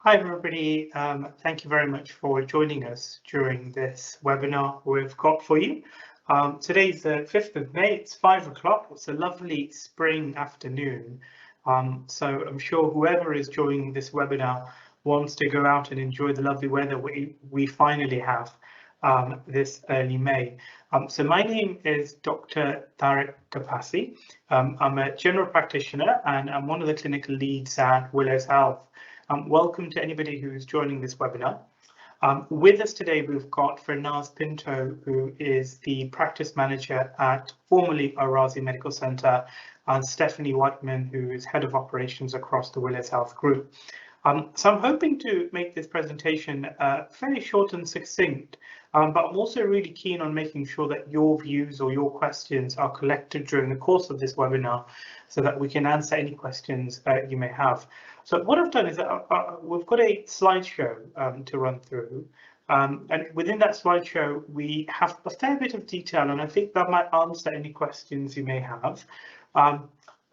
Hi everybody, thank you very much for joining us during this webinar we've got for you. Today's the 5th of May, it's 5 o'clock, it's a lovely spring afternoon. So I'm sure whoever is joining this webinar wants to go out and enjoy the lovely weather we finally have this early May. So my name is Dr. Tariq Kapasi. I'm a general practitioner and I'm one of the clinical leads at Willows Health. Welcome to anybody who's joining this webinar. With us today, we've got Fernaz Pinto, who is the practice manager at formerly Ar Razi Medical Centre, and Stephanie Whiteman, who is head of operations across the Willows Health Group. So I'm hoping to make this presentation fairly short and succinct, but I'm also really keen on making sure that your views or your questions are collected during the course of this webinar so that we can answer any questions you may have. So what I've done is that we've got a slideshow to run through, and within that slideshow we have a fair bit of detail, and I think that might answer any questions you may have.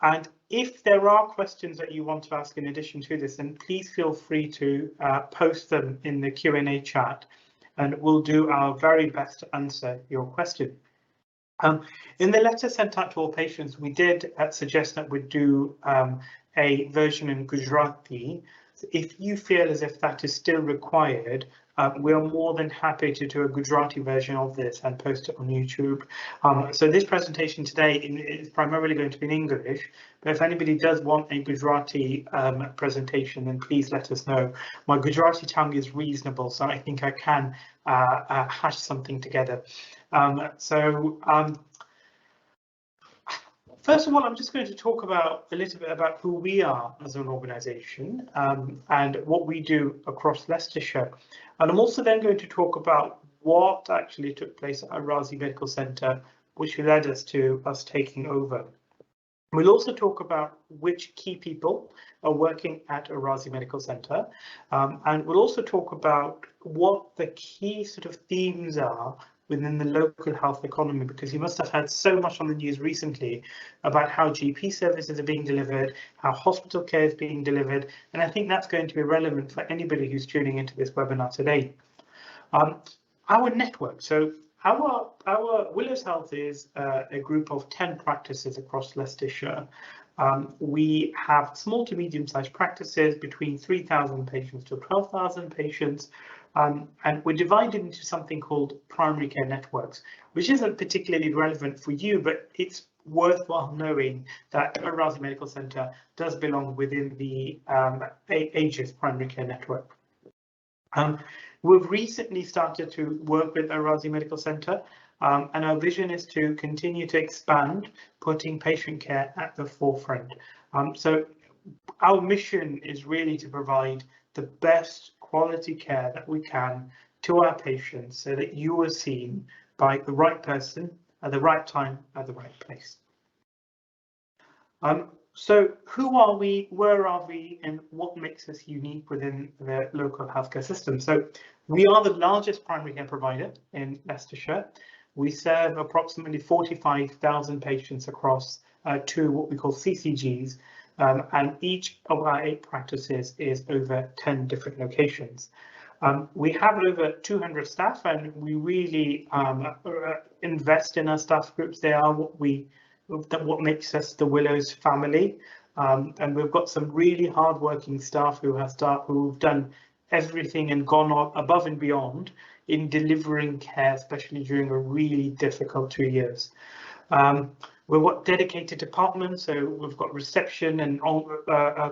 And if there are questions that you want to ask in addition to this, then please feel free to post them in the Q&A chat, and we'll do our very best to answer your question. In the letter sent out to all patients, we did suggest that we'd do a version in Gujarati. So if you feel as if that is still required, we are more than happy to do a Gujarati version of this and post it on YouTube. So this presentation today is primarily going to be in English, but if anybody does want a Gujarati presentation, then please let us know. My Gujarati tongue is reasonable, so I think I can hash something together. First of all, I'm just going to talk about a little bit about who we are as an organisation and what we do across Leicestershire. And I'm also then going to talk about what actually took place at Ar Razi Medical Centre, which led us to us taking over. We'll also talk about which key people are working at Ar Razi Medical Centre, and we'll also talk about what the key sort of themes are within the local health economy, because you must have heard so much on the news recently about how GP services are being delivered, how hospital care is being delivered, and I think that's going to be relevant for anybody who's tuning into this webinar today. Our network. So our Willows Health is a group of 10 practices across Leicestershire. We have small to medium-sized practices between 3,000 patients to 12,000 patients. And we're divided into something called primary care networks, which isn't particularly relevant for you, but it's worthwhile knowing that Ar Razi Medical Centre does belong within the Aegis primary care network. We've recently started to work with Ar Razi Medical Centre, and our vision is to continue to expand, putting patient care at the forefront. So our mission is really to provide the best quality care that we can to our patients so that you are seen by the right person at the right time at the right place. So who are we, where are we, and what makes us unique within the local healthcare system? So we are the largest primary care provider in Leicestershire. We serve approximately 45,000 patients across two what we call CCGs, and each of our 8 practices is over 10 different locations. We have over 200 staff, and we really invest in our staff groups. They are what makes us the Willows family, and we've got some really hard-working staff who've done everything and gone above and beyond in delivering care, especially during a really difficult 2 years. We've got dedicated departments, so we've got reception and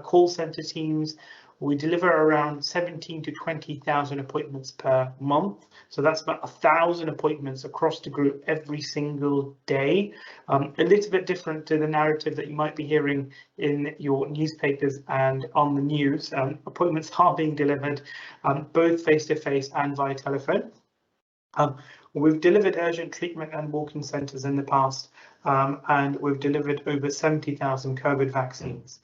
call centre teams. We deliver around 17 to 20,000 appointments per month. So that's about 1,000 appointments across the group every single day. A little bit different to the narrative that you might be hearing in your newspapers and on the news. Appointments are being delivered both face-to-face and via telephone. We've delivered urgent treatment and walk-in centres in the past, and we've delivered over 70,000 COVID vaccines.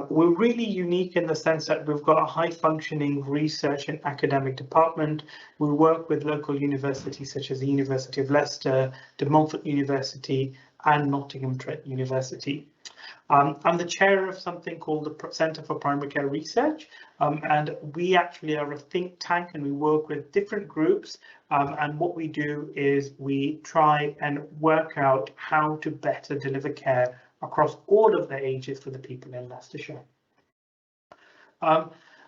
We're really unique in the sense that we've got a high-functioning research and academic department. We work with local universities such as the University of Leicester, De Montfort University, and Nottingham Trent University. I'm the chair of something called the Centre for Primary Care Research, and we actually are a think tank, and we work with different groups, and what we do is we try and work out how to better deliver care across all of the ages for the people in Leicestershire.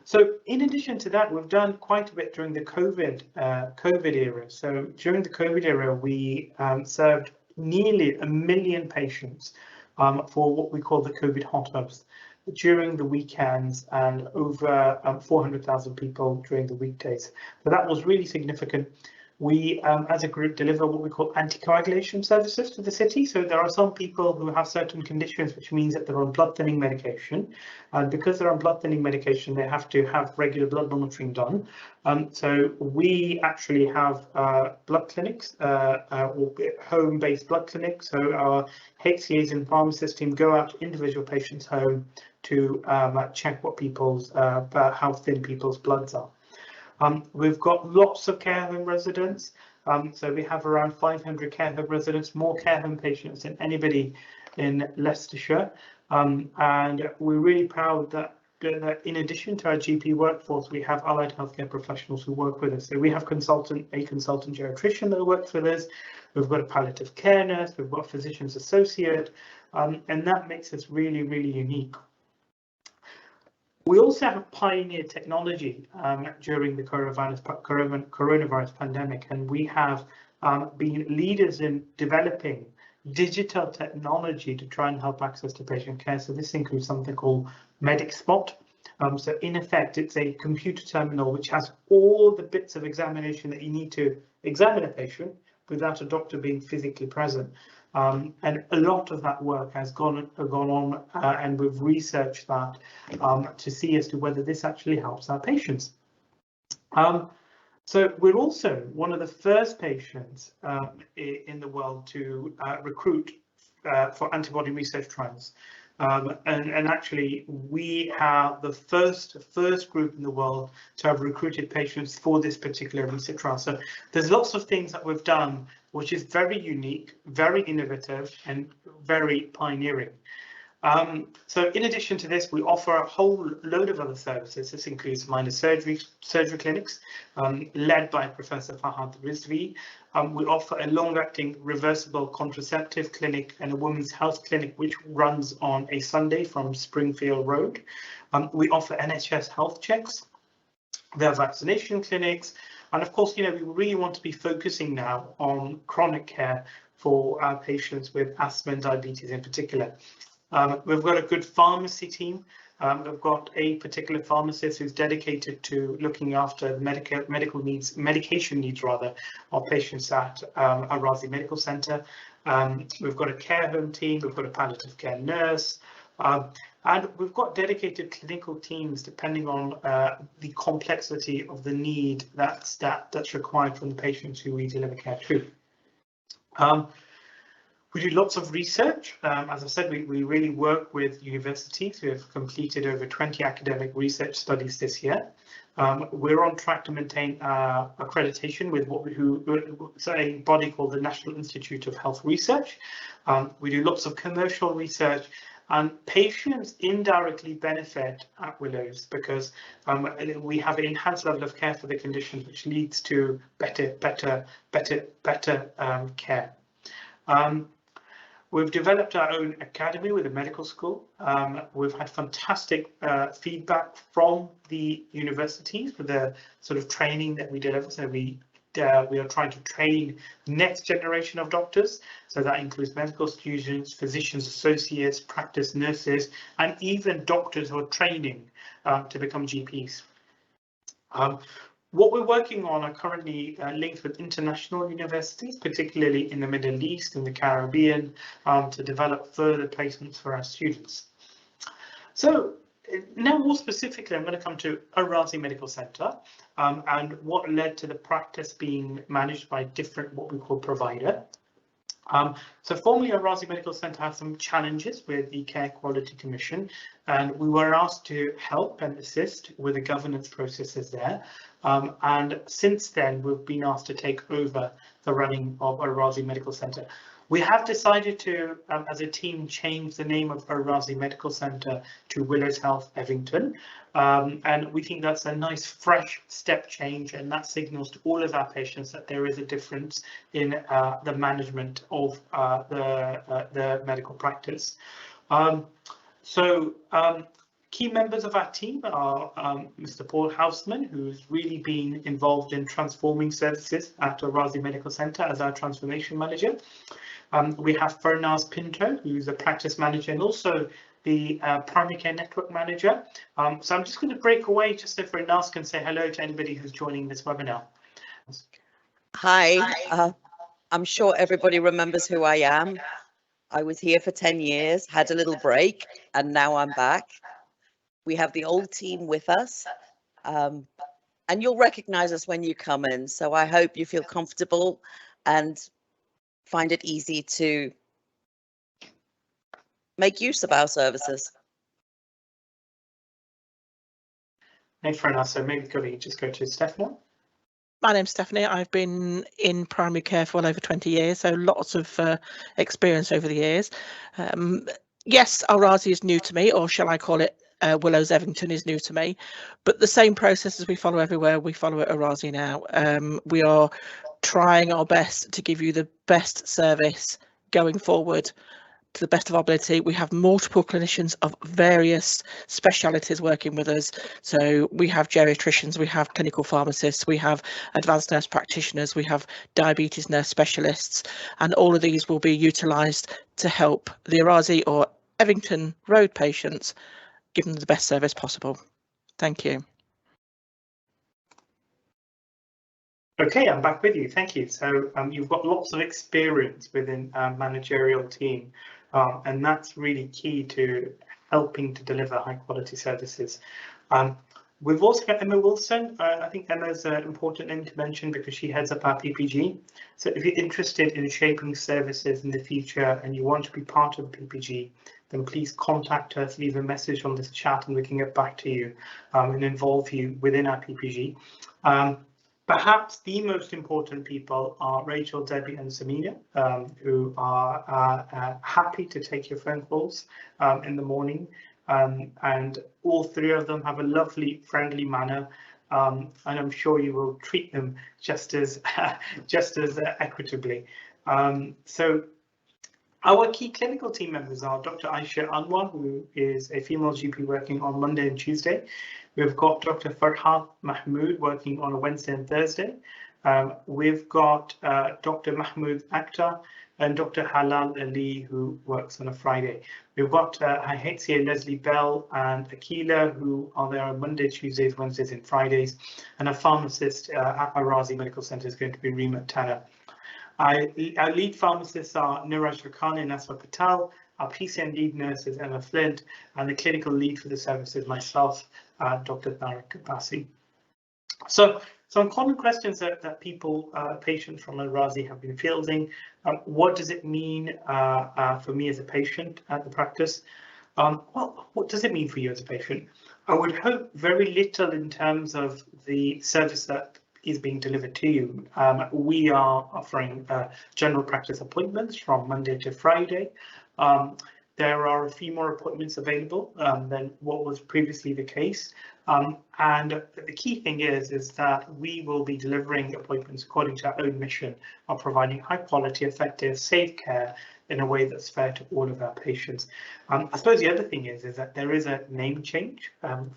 So in addition to that, we've done quite a bit during the COVID era. So during the COVID era, we served nearly 1 million patients for what we call the COVID hot hubs during the weekends, and over 400,000 people during the weekdays. So that was really significant. We, as a group, deliver what we call anticoagulation services to the city. So there are some people who have certain conditions, which means that they're on blood thinning medication. And because they're on blood thinning medication, they have to have regular blood monitoring done. So we actually have blood clinics, home-based blood clinics. So our HCAs and pharmacist team go out to individual patients' home to check what people's, how thin people's bloods are. We've got lots of care home residents, so we have around 500 care home residents, more care home patients than anybody in Leicestershire, and we're really proud that in addition to our GP workforce, we have allied healthcare professionals who work with us. So we have a consultant geriatrician that works with us, we've got a palliative care nurse, we've got a physician's associate, and that makes us really, really unique. We also have pioneered technology during the coronavirus pandemic, and we have been leaders in developing digital technology to try and help access to patient care. So this includes something called MedicSpot. So in effect, it's a computer terminal which has all the bits of examination that you need to examine a patient without a doctor being physically present. And a lot of that work has gone on, and we've researched that to see as to whether this actually helps our patients. So we're also one of the first patients in the world to recruit for antibody research trials. And actually, we are the first group in the world to have recruited patients for this particular research trial. So there's lots of things that we've done, which is very unique, very innovative, and very pioneering. So in addition to this, we offer a whole load of other services. This includes minor surgery clinics, led by Professor Ar Razi. We offer a long-acting reversible contraceptive clinic and a women's health clinic, which runs on a Sunday from Springfield Road. We offer NHS health checks. We have vaccination clinics. And of course, we really want to be focusing now on chronic care for our patients with asthma and diabetes in particular. We've got a good pharmacy team. We've got a particular pharmacist who's dedicated to looking after the medication needs of patients at Ar Razi Medical Centre. We've got a care home team. We've got a palliative care nurse. And we've got dedicated clinical teams depending on the complexity of the need that's required from the patients who we deliver care to. We do lots of research. As I said, we really work with universities who have completed over 20 academic research studies this year. We're on track to maintain accreditation with a body called the National Institute of Health Research. We do lots of commercial research, and patients indirectly benefit at Willows because we have an enhanced level of care for the conditions, which leads to better care. We've developed our own academy with a medical school. We've had fantastic feedback from the universities for the sort of training that we deliver. So we are trying to train the next generation of doctors. So that includes medical students, physicians associates, practice nurses, and even doctors who are training to become GPs. What we're working on are currently linked with international universities, particularly in the Middle East and the Caribbean, to develop further placements for our students. So now more specifically, I'm going to come to Ar Razi Medical Centre and what led to the practice being managed by different what we call provider. So formerly, Ar Razi Medical Centre had some challenges with the Care Quality Commission, and we were asked to help and assist with the governance processes there. And since then, we've been asked to take over the running of Ar Razi Medical Centre. We have decided to, as a team, change the name of Ar Razi Medical Centre to Willows Health Evington, and we think that's a nice fresh step change, and that signals to all of our patients that there is a difference in the management of the medical practice. Key members of our team are Mr. Paul Houseman, who's really been involved in transforming services at Ar Razi Medical Centre as our transformation manager. We have Fernaz Pinto, who's a practice manager and also the primary care network manager. So I'm just going to break away just so Fernaz can say hello to anybody who's joining this webinar. Hi, I'm sure everybody remembers who I am. I was here for 10 years, had a little break, and now I'm back. We have the old team with us, and you'll recognize us when you come in. So I hope you feel comfortable and find it easy to make use of our services. Thanks, Fernaz. So maybe could we just go to Stephanie? My name's Stephanie. I've been in primary care for well over 20 years, so lots of experience over the years. Yes, Ar Razi is new to me, or shall I call it Willows Evington is new to me, but the same processes we follow everywhere, we follow at Ar Razi now. We are trying our best to give you the best service going forward to the best of our ability. We have multiple clinicians of various specialities working with us. So we have geriatricians, we have clinical pharmacists, we have advanced nurse practitioners, we have diabetes nurse specialists, and all of these will be utilised to help the Ar Razi or Evington Road patients give them the best service possible. Thank you. Okay, I'm back with you. Thank you. So you've got lots of experience within a managerial team, and that's really key to helping to deliver high quality services. We've also got Emma Wilson. I think Emma's an important name to mention because she heads up our PPG. So if you're interested in shaping services in the future and you want to be part of the PPG, then please contact us, leave a message on this chat, and we can get back to you and involve you within our PPG. Perhaps the most important people are Rachel, Debbie and Samina, who are happy to take your phone calls in the morning. And all three of them have a lovely, friendly manner, and I'm sure you will treat them just as equitably. So our key clinical team members are Dr. Aisha Anwar, who is a female GP working on Monday and Tuesday. We've got Dr. Farhad Mahmood working on a Wednesday and Thursday. We've got Dr. Mahmood Akhtar and Dr. Halal Ali, who works on a Friday. We've got HCA Leslie Bell and Akila, who are there on Monday, Tuesdays, Wednesdays and Fridays. And a pharmacist at Ar Razi Medical Centre is going to be Reema Tanner. Our lead pharmacists are Niraj Rakhani and Asma Patel. Our PCN lead nurse is Emma Flint, and the clinical lead for the service is myself, Dr. Tariq Abbasi. So some common questions that people, patients from Ar Razi have been fielding. What does it mean for me as a patient at the practice? Well, what does it mean for you as a patient? I would hope very little in terms of the service that is being delivered to you. We are offering general practice appointments from Monday to Friday. There are a few more appointments available than what was previously the case. And the key thing is that we will be delivering appointments according to our own mission of providing high quality, effective, safe care in a way that's fair to all of our patients. I suppose the other thing is that there is a name change and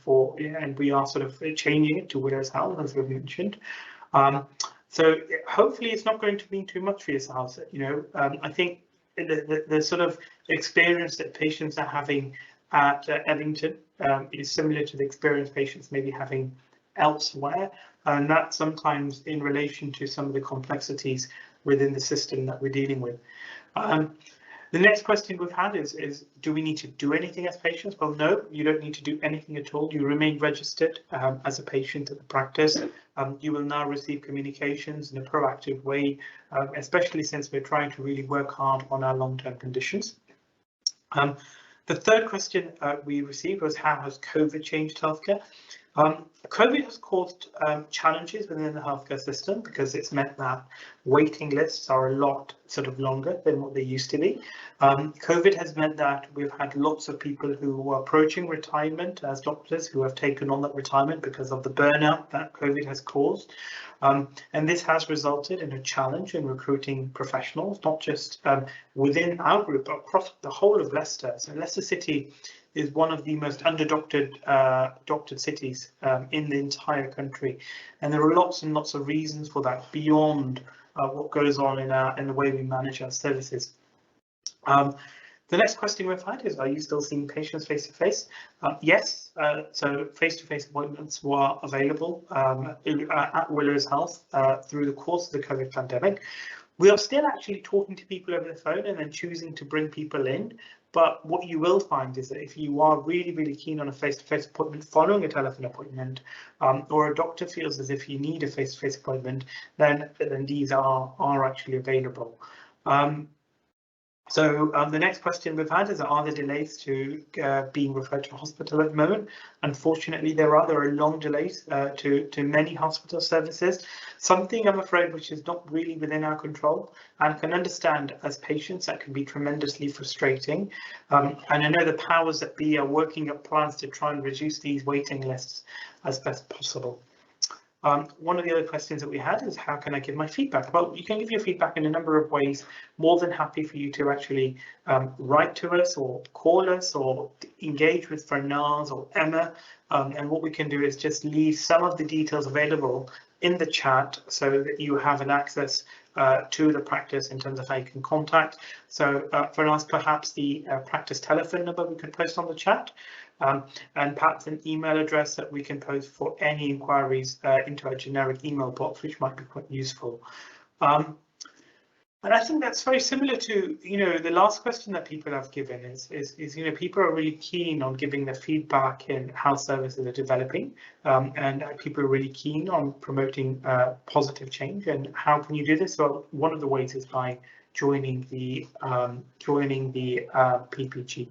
we are sort of changing it to Willows Health, as we've mentioned. So hopefully it's not going to mean too much for yourselves. I think the sort of experience that patients are having at Evington is similar to the experience patients may be having elsewhere, and that's sometimes in relation to some of the complexities within the system that we're dealing with. The next question we've had is do we need to do anything as patients? Well, no, you don't need to do anything at all. You remain registered as a patient at the practice. You will now receive communications in a proactive way, especially since we're trying to really work hard on our long-term conditions. The third question we received was how has COVID changed healthcare? COVID has caused challenges within the healthcare system because it's meant that waiting lists are a lot sort of longer than what they used to be. COVID has meant that we've had lots of people who are approaching retirement as doctors who have taken on that retirement because of the burnout that COVID has caused. And this has resulted in a challenge in recruiting professionals, not just within our group, but across the whole of Leicester. So Leicester City is one of the most underdoctored doctored cities in the entire country, and there are lots and lots of reasons for that beyond what goes on in the way we manage our services. The next question we've had is, are you still seeing patients face to face? Yes, so face to face appointments were available at Willows Health through the course of the COVID pandemic. We are still actually talking to people over the phone and then choosing to bring people in. But what you will find is that if you are really, really keen on a face-to-face appointment following a telephone appointment, or a doctor feels as if you need a face-to-face appointment, then these are actually available. So the next question we've had is, are there delays to being referred to hospital at the moment? Unfortunately, there are long delays to many hospital services, something I'm afraid which is not really within our control, and can understand as patients that can be tremendously frustrating. And I know the powers that be are working up plans to try and reduce these waiting lists as best possible. One of the other questions that we had is, how can I give my feedback? Well, you can give your feedback in a number of ways. More than happy for you to actually write to us or call us or engage with Fernaz or Emma. And what we can do is just leave some of the details available in the chat so that you have an access to the practice in terms of how you can contact. So Fernaz, perhaps the practice telephone number we could post on the chat. And perhaps an email address that we can post for any inquiries into our generic email box, which might be quite useful. And I think that's very similar to, the last question that people have given is people are really keen on giving their feedback in how services are developing, and people are really keen on promoting positive change. And how can you do this? Well, one of the ways is by joining the PPG.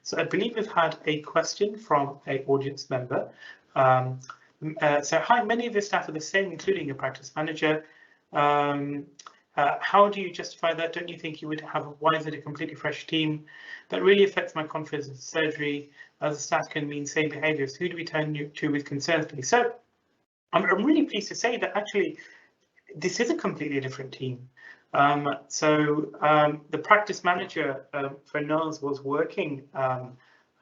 So I believe we've had a question from an audience member. So hi, many of the staff are the same, including a practice manager. How do you justify that? Don't you think you would have why is it a completely fresh team? That really affects my confidence in surgery, as the staff can mean same behaviours. Who do we turn to with concerns, please? So I'm really pleased to say that actually this is a completely different team. The practice manager Willows was working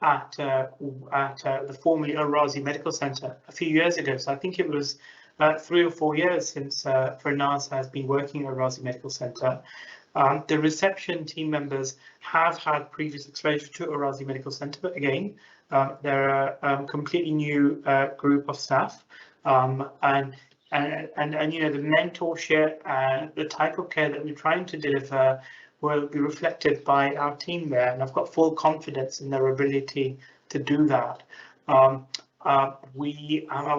at the formerly Ar Razi Medical Centre a few years ago. So I think it was 3 or 4 years since Willows has been working at Ar Razi Medical Centre. The reception team members have had previous exposure to Ar Razi Medical Centre, but again, they're a completely new group of staff, and the mentorship and the type of care that we're trying to deliver will be reflected by our team there, and I've got full confidence in their ability to do that. Our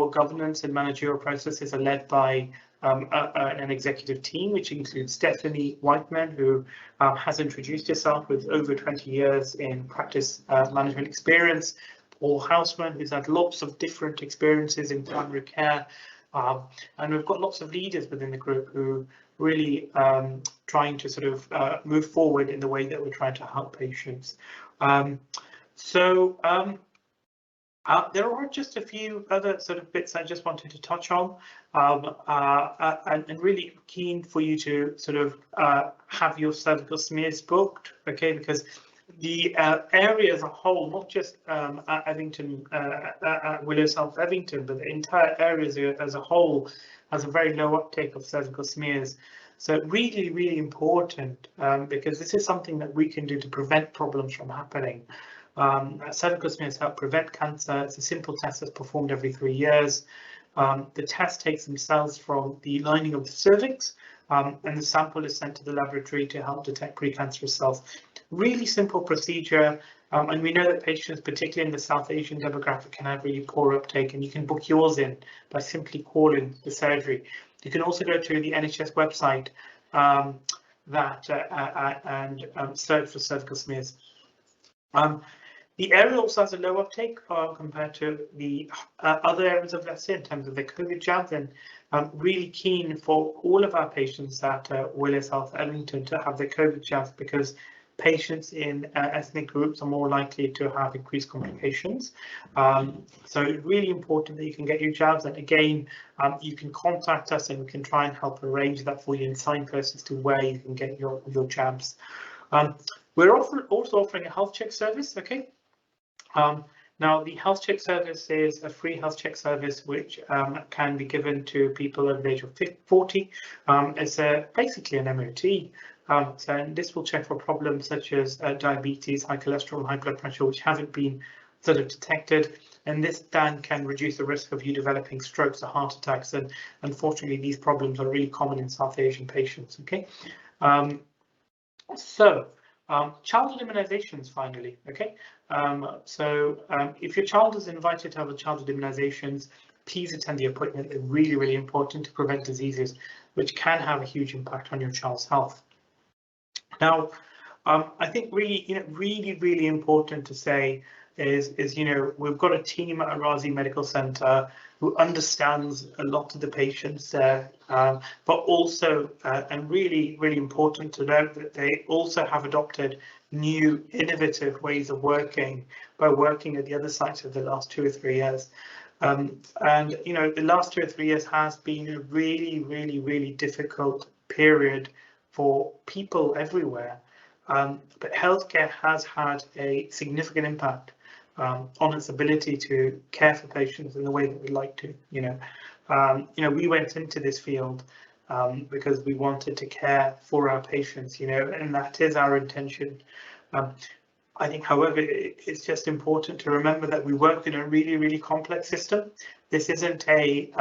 governance and managerial processes are led by an executive team, which includes Stephanie Whiteman, who has introduced herself with over 20 years in practice management experience, Paul Houseman, who's had lots of different experiences in primary care, and we've got lots of leaders within the group who really trying to sort of move forward in the way that we're trying to help patients. There are just a few other sort of bits I just wanted to touch on, and really keen for you to sort of have your cervical smears booked, okay, because the area as a whole, not just at Evington, at Willows Health Evington, but the entire area as a whole has a very low uptake of cervical smears. So really, really important, because this is something that we can do to prevent problems from happening. Cervical smears help prevent cancer. It's a simple test that's performed every 3 years. The test takes some cells from the lining of the cervix, and the sample is sent to the laboratory to help detect precancerous cells. Really simple procedure, and we know that patients, particularly in the South Asian demographic, can have really poor uptake, and you can book yours in by simply calling the surgery. You can also go to the NHS website and search for cervical smears. The area also has a low uptake compared to the other areas of Leicester in terms of the COVID jabs, and I'm really keen for all of our patients at Willows Health Evington to have the COVID jabs, because patients in ethnic groups are more likely to have increased complications. So it's really important that you can get your jabs, and again, you can contact us and we can try and help arrange that for you and signpost as to where you can get your jabs. We're also offering a health check service, okay? Now, the health check service is a free health check service which can be given to people over the age of 40. It's basically an MOT. And this will check for problems such as diabetes, high cholesterol, high blood pressure, which haven't been sort of detected. And this then can reduce the risk of you developing strokes or heart attacks. And unfortunately, these problems are really common in South Asian patients. Okay. Childhood immunizations, finally, okay? If your child is invited to have a childhood immunizations, please attend the appointment. They're really, really important to prevent diseases which can have a huge impact on your child's health. Now, I think really important to say is we've got a team at Ar Razi Medical Centre who understands a lot of the patients there, but also, and really important to note, that they also have adopted new innovative ways of working by working at the other sites of the last 2 or 3 years. The last 2 or 3 years has been a really difficult period for people everywhere. But healthcare has had a significant impact on its ability to care for patients in the way that we'd like to. We went into this field because we wanted to care for our patients, and that is our intention. I think, however, it's just important to remember that we work in a really complex system. This isn't a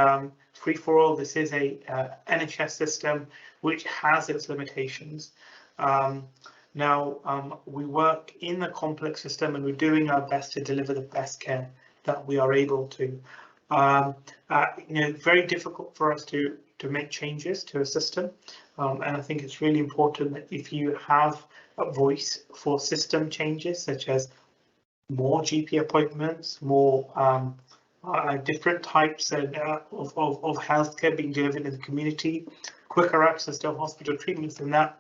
free-for-all. This is a NHS system which has its limitations. We work in the complex system, and we're doing our best to deliver the best care that we are able to. Very difficult for us to make changes to a system, and I think it's really important that if you have a voice for system changes, such as more GP appointments, more different types of healthcare being delivered in the community, quicker access to hospital treatments, and that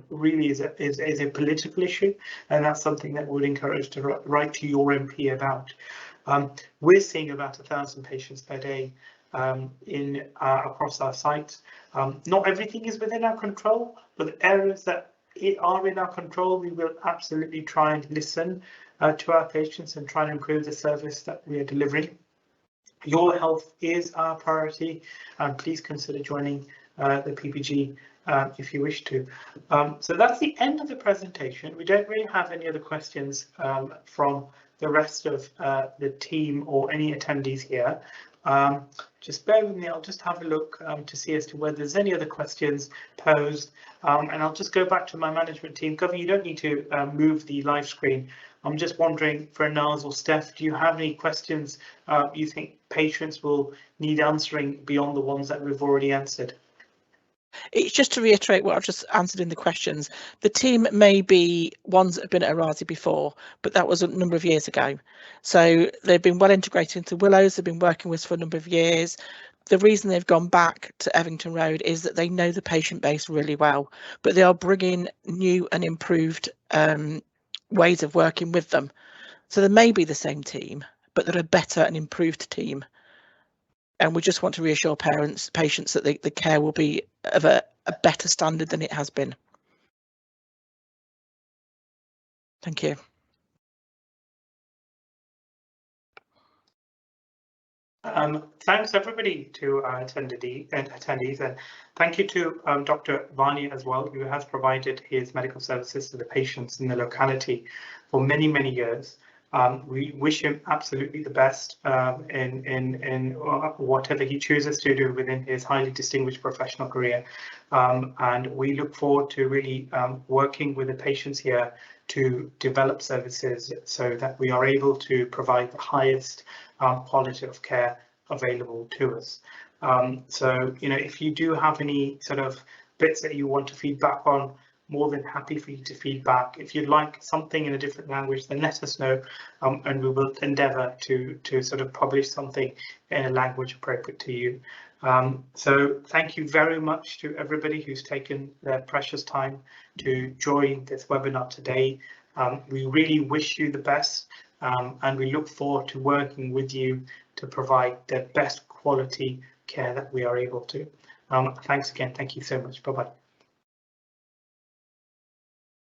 really is a political issue, and that's something that we would encourage to write to your MP about. We're seeing about 1,000 patients per day across our sites. Not everything is within our control, but the areas that are in our control, we will absolutely try and listen to our patients and try and improve the service that we are delivering. Your health is our priority, and please consider joining the PPG if you wish to. So that's the end of the presentation. We don't really have any other questions from the rest of the team or any attendees here. Just bear with me, I'll just have a look to see as to whether there's any other questions posed, and I'll just go back to my management team. Governor, you don't need to move the live screen. I'm just wondering, for Naz or Steph, do you have any questions you think patients will need answering beyond the ones that we've already answered? It's just to reiterate what I've just answered in the questions. The team may be ones that have been at Ar Razi before, but that was a number of years ago. So they've been well integrated into Willows. They've been working with us for a number of years. The reason they've gone back to Evington Road is that they know the patient base really well, but they are bringing new and improved ways of working with them. So they may be the same team, but they're a better and improved team. And we just want to reassure patients that the care will be of a better standard than it has been. Thank you. Thanks everybody to attendees, and thank you to Dr. Vani as well, who has provided his medical services to the patients in the locality for many years. We wish him absolutely the best in whatever he chooses to do within his highly distinguished professional career. And we look forward to really working with the patients here to develop services so that we are able to provide the highest quality of care available to us. So, if you do have any sort of bits that you want to feedback on, more than happy for you to feedback. If you'd like something in a different language, then let us know, and we will endeavour to sort of publish something in a language appropriate to you. So thank you very much to everybody who's taken their precious time to join this webinar today. We really wish you the best, and we look forward to working with you to provide the best quality care that we are able to. Thanks again. Thank you so much. Bye-bye.